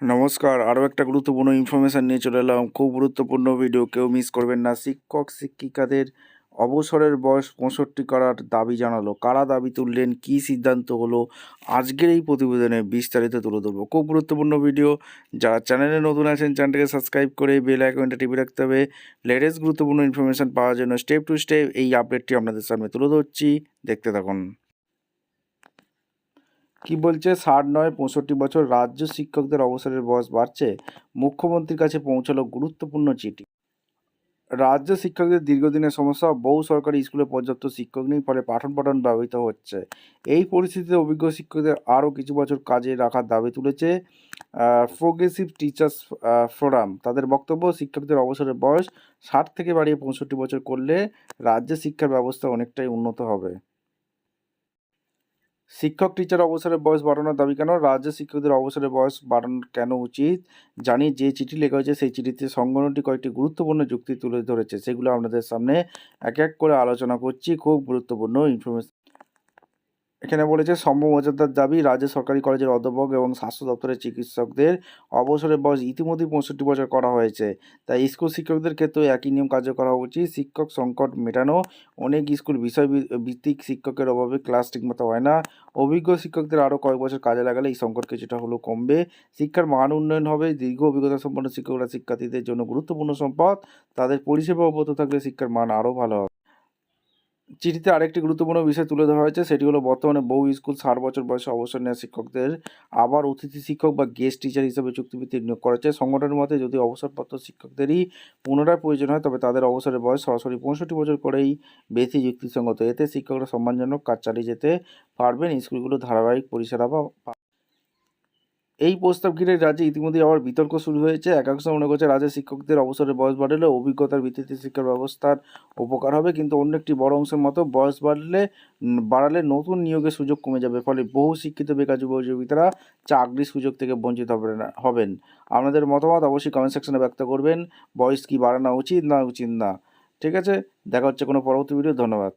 নমস্কার, আরও একটা গুরুত্বপূর্ণ ইনফরমেশান নিয়ে চলে এলাম। খুব গুরুত্বপূর্ণ ভিডিও, কেউ মিস করবেন না। শিক্ষক শিক্ষিকাদের অবসরের বয়স 65 করার দাবি জানালো। কারা দাবি তুললেন, কী সিদ্ধান্ত হলো, আজকের এই প্রতিবেদনে বিস্তারিত তুলে ধরবো। খুব গুরুত্বপূর্ণ ভিডিও। যারা চ্যানেলে নতুন আছেন চ্যানেলটাকে সাবস্ক্রাইব করে বেল আইকনটা টিপে রাখতে হবে। লেটেস্ট গুরুত্বপূর্ণ ইনফরমেশান পাওয়ার জন্য স্টেপ টু স্টেপ এই আপডেটটি আপনাদের সামনে তুলে ধরছি, দেখতে থাকুন। কি বলছে? 60 নয় 65 বছর, রাজ্য শিক্ষকদের অবসরের বয়স বাড়ছে। মুখ্যমন্ত্রীর কাছে পৌঁছালো গুরুত্বপূর্ণ চিঠি। রাজ্য শিক্ষকদের দীর্ঘদিনের সমস্যা, বহু সরকারি স্কুলে পর্যাপ্ত শিক্ষক নেই, ফলে পাঠন পাঠন ব্যবহৃত হচ্ছে। এই পরিস্থিতিতে অভিজ্ঞ শিক্ষকদের আরও কিছু বছর কাজে রাখার দাবি তুলেছে প্রোগ্রেসিভ টিচার্স ফোরাম। তাদের বক্তব্য, শিক্ষকদের অবসরের বয়স 60 থেকে বাড়িয়ে 65 বছর করলে রাজ্যের শিক্ষার ব্যবস্থা অনেকটাই উন্নত হবে। শিক্ষক টিচার অবসরের বয়স বাড়ানোর দাবি কেন? রাজ্য শিক্ষকদের অবসরের বয়স বাড়ানো কেন উচিত জানি। যে চিঠি লেখা হয়েছে সেই চিঠিতে সংগঠনটি কয়েকটি গুরুত্বপূর্ণ যুক্তি তুলে ধরেছে, সেগুলো আপনাদের সামনে এক এক করে আলোচনা করছি। খুব গুরুত্বপূর্ণ ইনফরমেশন। এখানে বলেছে, মর্যাদার দাবি, রাজ্য সরকারি কলেজের অধ্যাপক এবং স্বাস্থ্য দপ্তরের চিকিৎসকদের অবসরের বয়স ইতিমধ্যেই 65 বছর করা হয়েছে। তাই স্কুল শিক্ষকদের ক্ষেত্রেও একই নিয়ম কার্যকর করা উচিত। শিক্ষক সংকট মেটানো, অনেক স্কুল বিষয় ভিত্তিক শিক্ষকের অভাবে ক্লাস ঠিকমতো হয় না। অভিজ্ঞ শিক্ষকদের আরও কয়েক বছর কাজে লাগালে এই সংকট কিছুটা হলেও কমবে। শিক্ষার মান উন্নয়ন হবে। দীর্ঘ অভিজ্ঞতা সম্পন্ন শিক্ষকরা শিক্ষার্থীদের জন্য গুরুত্বপূর্ণ সম্পদ। তাদের পরিষেবা অব্যাহত থাকলে শিক্ষার মান আরও ভালো হবে। চিঠিতে আরেকটি গুরুত্বপূর্ণ বিষয় তুলে ধরা হয়েছে, সেটি হলো বর্তমানে বহু স্কুল 60 বছর বয়সে অবসর নেওয়া শিক্ষকদের আবার অতিথি শিক্ষক বা গেস্ট টিচার হিসেবে চুক্তিভিত্তিক নিয়োগ করেছে। সংগঠনের মতে, যদি অবসরপ্রাপ্ত শিক্ষকদেরই পুনরায় প্রয়োজন হয়, তবে তাদের অবসরের বয়স সরাসরি 65 বছর করেই বেশি যুক্তিসঙ্গত। এতে শিক্ষকরা সম্মানজনক কাজ চালিয়ে যেতে পারবেন, স্কুলগুলো ধারাবাহিক পরিষেবা এই প্রস্তাব ঘিরে রাজ্যে ইতিমধ্যেই আবার বিতর্ক শুরু হয়েছে। একাংশ মনে করছে রাজ্যের শিক্ষকদের অবসরের বয়স বাড়লে অভিজ্ঞতার ভিত্তিতে শিক্ষা ব্যবস্থার উপকার হবে, কিন্তু অন্য একটি বড় অংশের মতো বয়স বাড়ালে নতুন নিয়োগের সুযোগ কমে যাবে, ফলে বহু শিক্ষিত বেকার যুবকরা চাকরির সুযোগ থেকে বঞ্চিত হবেন। আপনাদের মতামত অবশ্যই কমেন্ট সেকশনে ব্যক্ত করবেন। বয়স কি বাড়ানো উচিত না ঠিক আছে, দেখা হচ্ছে কোনো পরবর্তী ভিডিও। ধন্যবাদ।